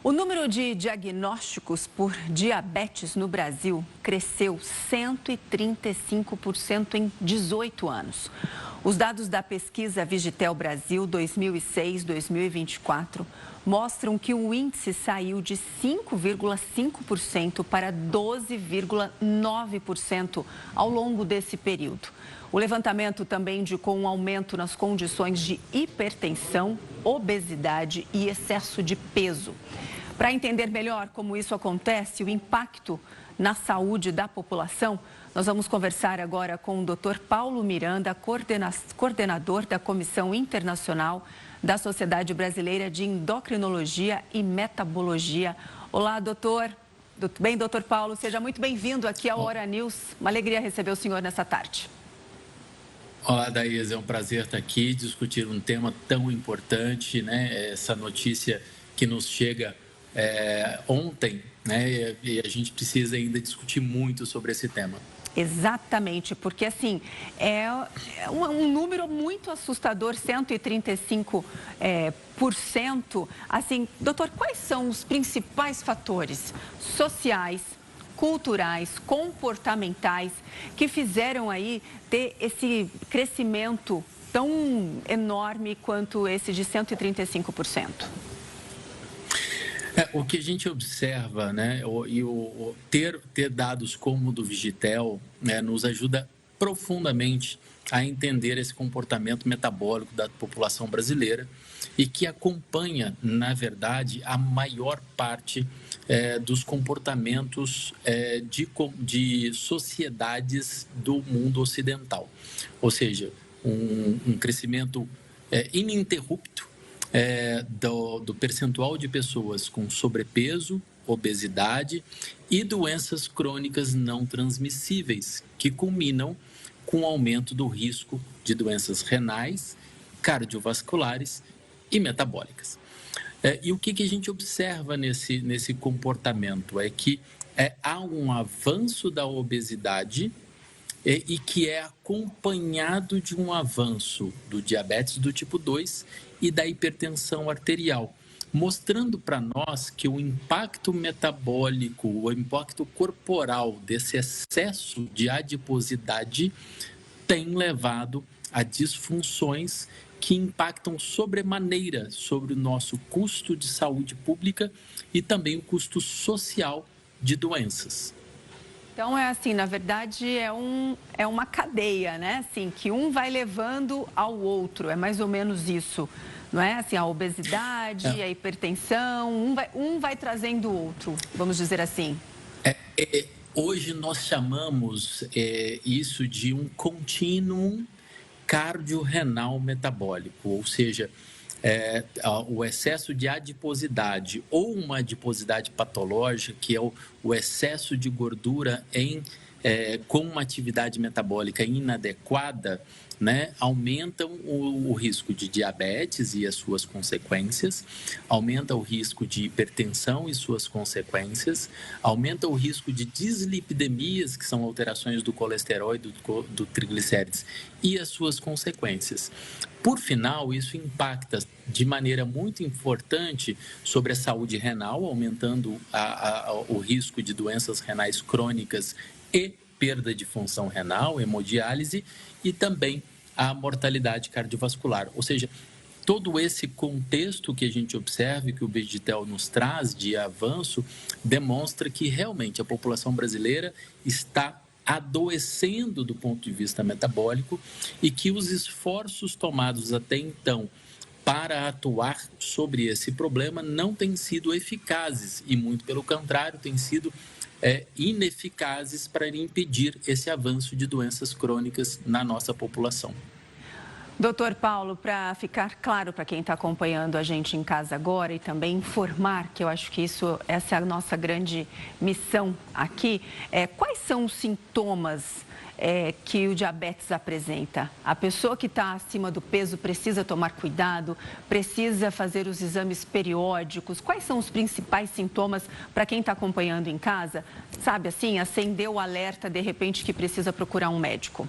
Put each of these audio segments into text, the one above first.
O número de diagnósticos por diabetes no Brasil cresceu 135% em 18 anos. Os dados da pesquisa Vigitel Brasil 2006-2024 mostram que o índice saiu de 5,5% para 12,9% ao longo desse período. O levantamento também indicou um aumento nas condições de hipertensão, obesidade e excesso de peso. Para entender melhor como isso acontece, o impacto na saúde da população, nós vamos conversar agora com o Dr. Paulo Miranda, coordenador da Comissão Internacional da Sociedade Brasileira de Endocrinologia e Metabologia. Olá, doutor. Tudo bem, doutor Paulo? Seja muito bem-vindo aqui ao Hora News. Uma alegria receber o senhor nessa tarde. Olá, Daís. É um prazer estar aqui, discutir um tema tão importante, né? Essa notícia que nos chega ontem, né? E a gente precisa ainda discutir muito sobre esse tema. Exatamente, porque assim, é um número muito assustador, 135%. Assim, doutor, quais são os principais fatores sociais, culturais, comportamentais que fizeram aí ter esse crescimento tão enorme quanto esse de 135%? O que a gente observa, né, ter dados como o do Vigitel, né, nos ajuda profundamente a entender esse comportamento metabólico da população brasileira e que acompanha, na verdade, a maior parte dos comportamentos de sociedades do mundo ocidental. Ou seja, um crescimento ininterrupto do percentual de pessoas com sobrepeso, obesidade e doenças crônicas não transmissíveis, que culminam com o aumento do risco de doenças renais, cardiovasculares e metabólicas. E o que a gente observa nesse comportamento é que há um avanço da obesidade e que é acompanhado de um avanço do diabetes do tipo 2 e da hipertensão arterial, mostrando para nós que o impacto metabólico, o impacto corporal desse excesso de adiposidade tem levado a disfunções que impactam sobremaneira sobre o nosso custo de saúde pública e também o custo social de doenças. Então, é assim, na verdade, é uma cadeia, né? Assim, que um vai levando ao outro, é mais ou menos isso, não é? Assim, a obesidade, a hipertensão, um vai trazendo o outro, vamos dizer assim. Hoje nós chamamos isso de um contínuo cardiorrenal metabólico, ou seja, o excesso de adiposidade ou uma adiposidade patológica, que é o excesso de gordura com uma atividade metabólica inadequada, né, aumentam o risco de diabetes e as suas consequências, aumenta o risco de hipertensão e suas consequências, aumenta o risco de dislipidemias, que são alterações do colesterol e do triglicérides, e as suas consequências. Por final, isso impacta de maneira muito importante sobre a saúde renal, aumentando o risco de doenças renais crônicas e perda de função renal, hemodiálise e também a mortalidade cardiovascular. Ou seja, todo esse contexto que a gente observa e que o Vigitel nos traz de avanço demonstra que realmente a população brasileira está adoecendo do ponto de vista metabólico e que os esforços tomados até então para atuar sobre esse problema não têm sido eficazes e, muito pelo contrário, têm sido ineficazes para impedir esse avanço de doenças crônicas na nossa população. Doutor Paulo, para ficar claro para quem está acompanhando a gente em casa agora e também informar, que eu acho que essa é a nossa grande missão aqui, quais são os sintomas que o diabetes apresenta? A pessoa que está acima do peso precisa tomar cuidado, precisa fazer os exames periódicos. Quais são os principais sintomas para quem está acompanhando em casa? Sabe assim, acendeu o alerta de repente que precisa procurar um médico?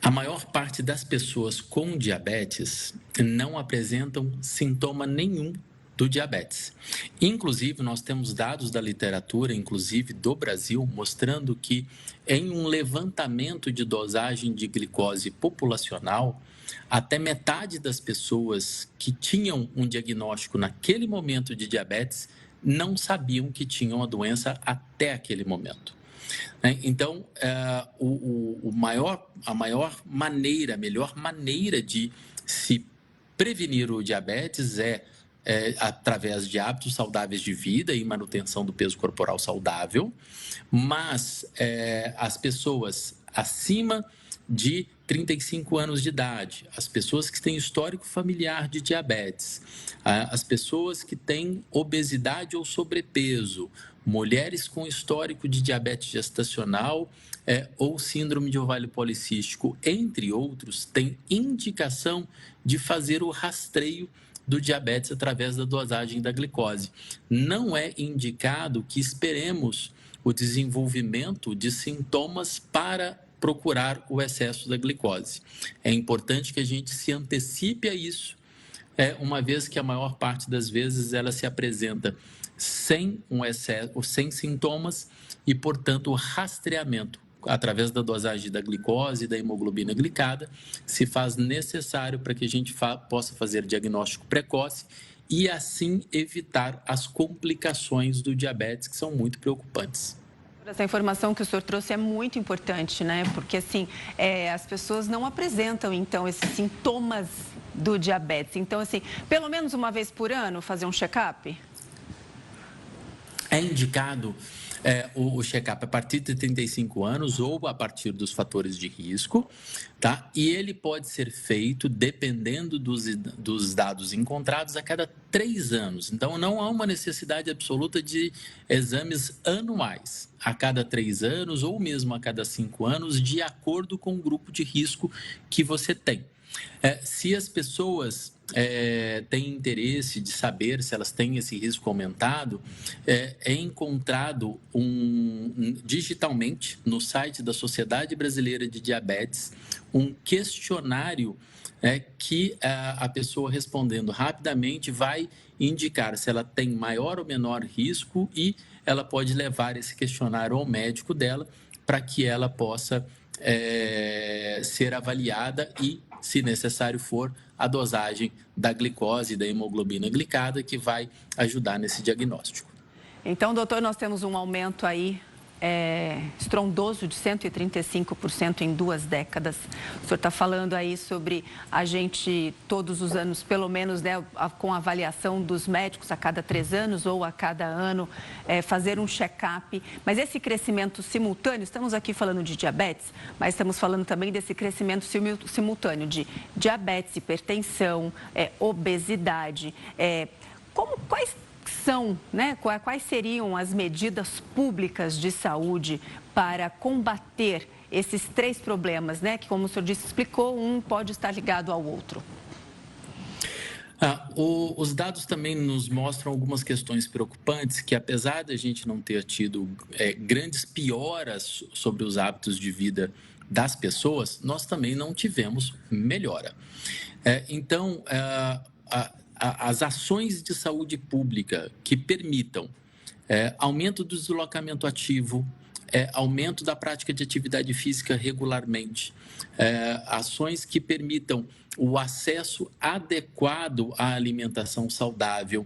A maior parte das pessoas com diabetes não apresentam sintoma nenhum do diabetes. Inclusive, nós temos dados da literatura, inclusive do Brasil, mostrando que em um levantamento de dosagem de glicose populacional, até metade das pessoas que tinham um diagnóstico naquele momento de diabetes não sabiam que tinham a doença até aquele momento. Então, a melhor maneira de se prevenir o diabetes é através de hábitos saudáveis de vida e manutenção do peso corporal saudável, mas as pessoas acima de 35 anos de idade, as pessoas que têm histórico familiar de diabetes, as pessoas que têm obesidade ou sobrepeso, mulheres com histórico de diabetes gestacional ou síndrome de ovário policístico, entre outros, têm indicação de fazer o rastreio do diabetes através da dosagem da glicose. Não é indicado que esperemos o desenvolvimento de sintomas para procurar o excesso da glicose. É importante que a gente se antecipe a isso, uma vez que a maior parte das vezes ela se apresenta sem um excesso, sem sintomas e, portanto, o rastreamento através da dosagem da glicose e da hemoglobina glicada se faz necessário para que a gente possa fazer diagnóstico precoce e assim evitar as complicações do diabetes, que são muito preocupantes. Essa informação que o senhor trouxe é muito importante, né? Porque, assim, as pessoas não apresentam, então, esses sintomas do diabetes. Então, assim, pelo menos uma vez por ano fazer um check-up? É indicado o check-up a partir de 35 anos ou a partir dos fatores de risco, tá? E ele pode ser feito, dependendo dos dados encontrados, a cada 3 anos. Então, não há uma necessidade absoluta de exames anuais, a cada 3 anos ou mesmo a cada 5 anos, de acordo com o grupo de risco que você tem. Se as pessoas têm interesse de saber se elas têm esse risco aumentado, é encontrado digitalmente no site da Sociedade Brasileira de Diabetes um questionário que a pessoa respondendo rapidamente vai indicar se ela tem maior ou menor risco e ela pode levar esse questionário ao médico dela para que ela possa ser avaliada e, se necessário for, a dosagem da glicose e da hemoglobina glicada, que vai ajudar nesse diagnóstico. Então, doutor, nós temos um aumento aí estrondoso de 135% em 2 décadas. O senhor está falando aí sobre a gente, todos os anos, pelo menos, né, com a avaliação dos médicos a cada 3 anos ou a cada ano, fazer um check-up. Mas esse crescimento simultâneo, estamos aqui falando de diabetes, mas estamos falando também desse crescimento simultâneo de diabetes, hipertensão, obesidade. Quais são, né? Quais seriam as medidas públicas de saúde para combater esses 3 problemas, né? Que, como o senhor disse, explicou, um pode estar ligado ao outro. Os dados também nos mostram algumas questões preocupantes que, apesar de a gente não ter tido grandes pioras sobre os hábitos de vida das pessoas, nós também não tivemos melhora. Então, as ações de saúde pública que permitam aumento do deslocamento ativo, aumento da prática de atividade física regularmente, ações que permitam o acesso adequado à alimentação saudável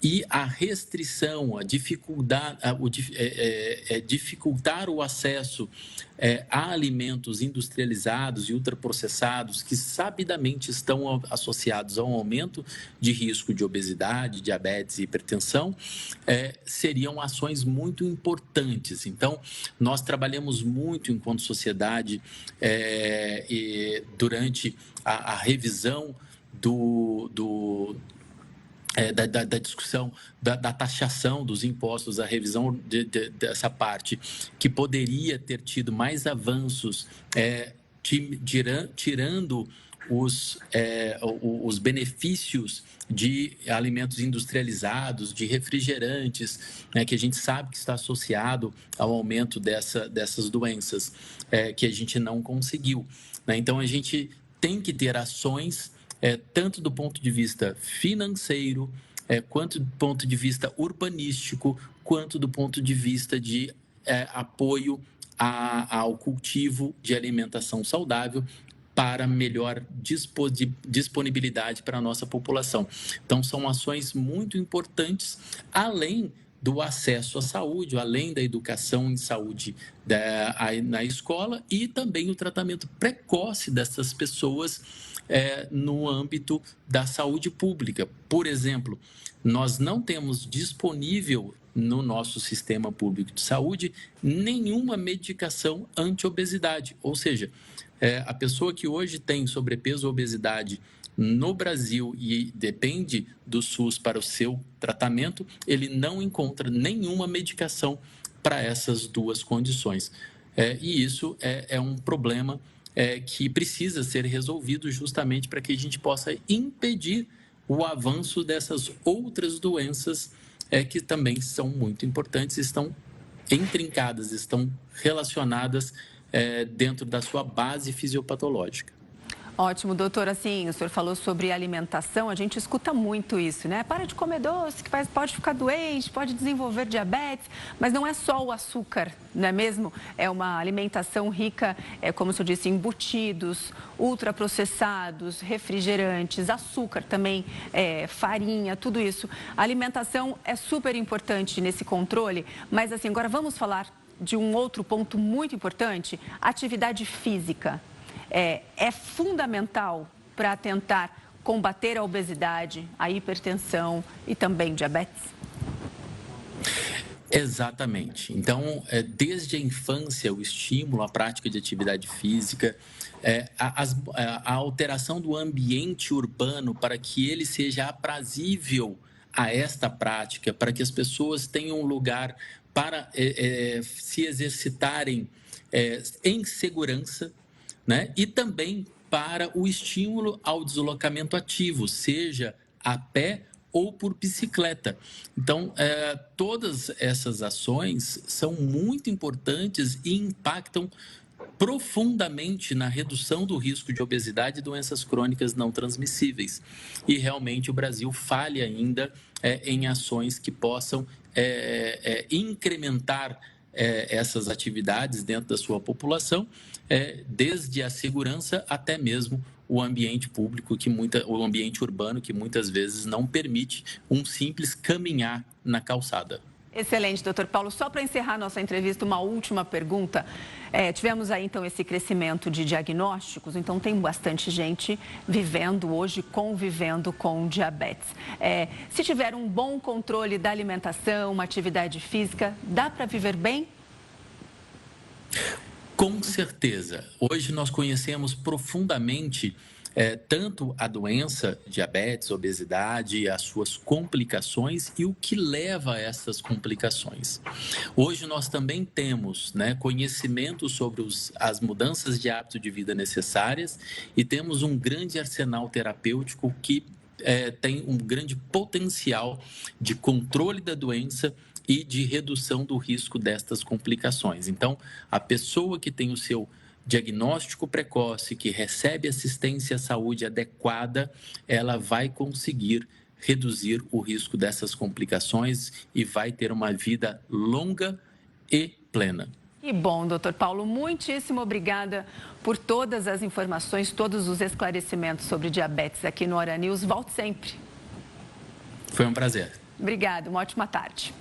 e a restrição, dificultar o acesso a alimentos industrializados e ultraprocessados que sabidamente estão associados a um aumento de risco de obesidade, diabetes e hipertensão, seriam ações muito importantes. Então, nós trabalhamos muito enquanto sociedade durante a revisão da discussão da taxação dos impostos, a revisão dessa parte, que poderia ter tido mais avanços, tirando os benefícios de alimentos industrializados, de refrigerantes, que a gente sabe que está associado ao aumento dessas doenças, que a gente não conseguiu. Então, a gente tem que ter ações, tanto do ponto de vista financeiro, quanto do ponto de vista urbanístico, quanto do ponto de vista de apoio ao cultivo de alimentação saudável para melhor disponibilidade para a nossa população. Então, são ações muito importantes, além do acesso à saúde, além da educação em saúde na escola e também o tratamento precoce dessas pessoas no âmbito da saúde pública. Por exemplo, nós não temos disponível no nosso sistema público de saúde nenhuma medicação anti-obesidade, ou seja, a pessoa que hoje tem sobrepeso ou obesidade no Brasil e depende do SUS para o seu tratamento, ele não encontra nenhuma medicação para essas duas condições. E isso é um problema que precisa ser resolvido justamente para que a gente possa impedir o avanço dessas outras doenças que também são muito importantes, estão intrincadas, estão relacionadas dentro da sua base fisiopatológica. Ótimo, doutor. Assim, o senhor falou sobre alimentação, a gente escuta muito isso, né? Para de comer doce, que pode ficar doente, pode desenvolver diabetes, mas não é só o açúcar, não é mesmo? É uma alimentação rica, como o senhor disse, embutidos, ultraprocessados, refrigerantes, açúcar também, farinha, tudo isso. A alimentação é super importante nesse controle, mas assim, agora vamos falar de um outro ponto muito importante, atividade física. É fundamental para tentar combater a obesidade, a hipertensão e também diabetes? Exatamente. Então, desde a infância, o estímulo à prática de atividade física, a alteração do ambiente urbano para que ele seja aprazível a esta prática, para que as pessoas tenham um lugar para se exercitarem em segurança, né? E também para o estímulo ao deslocamento ativo, seja a pé ou por bicicleta. Então, todas essas ações são muito importantes e impactam profundamente na redução do risco de obesidade e doenças crônicas não transmissíveis. E realmente o Brasil falha ainda em ações que possam incrementar essas atividades dentro da sua população, desde a segurança até mesmo o ambiente público, o ambiente urbano, que muitas vezes não permite um simples caminhar na calçada. Excelente, doutor Paulo. Só para encerrar nossa entrevista, uma última pergunta. Tivemos aí, então, esse crescimento de diagnósticos, então tem bastante gente vivendo hoje, convivendo com diabetes. Se tiver um bom controle da alimentação, uma atividade física, dá para viver bem? Com certeza. Hoje nós conhecemos profundamente tanto a doença, diabetes, obesidade, as suas complicações e o que leva a essas complicações. Hoje nós também temos conhecimento sobre as mudanças de hábito de vida necessárias e temos um grande arsenal terapêutico que tem um grande potencial de controle da doença e de redução do risco destas complicações. Então, a pessoa que tem o seu diagnóstico precoce, que recebe assistência à saúde adequada, ela vai conseguir reduzir o risco dessas complicações e vai ter uma vida longa e plena. Que bom, doutor Paulo. Muitíssimo obrigada por todas as informações, todos os esclarecimentos sobre diabetes aqui no Hora News. Volte sempre. Foi um prazer. Obrigada, uma ótima tarde.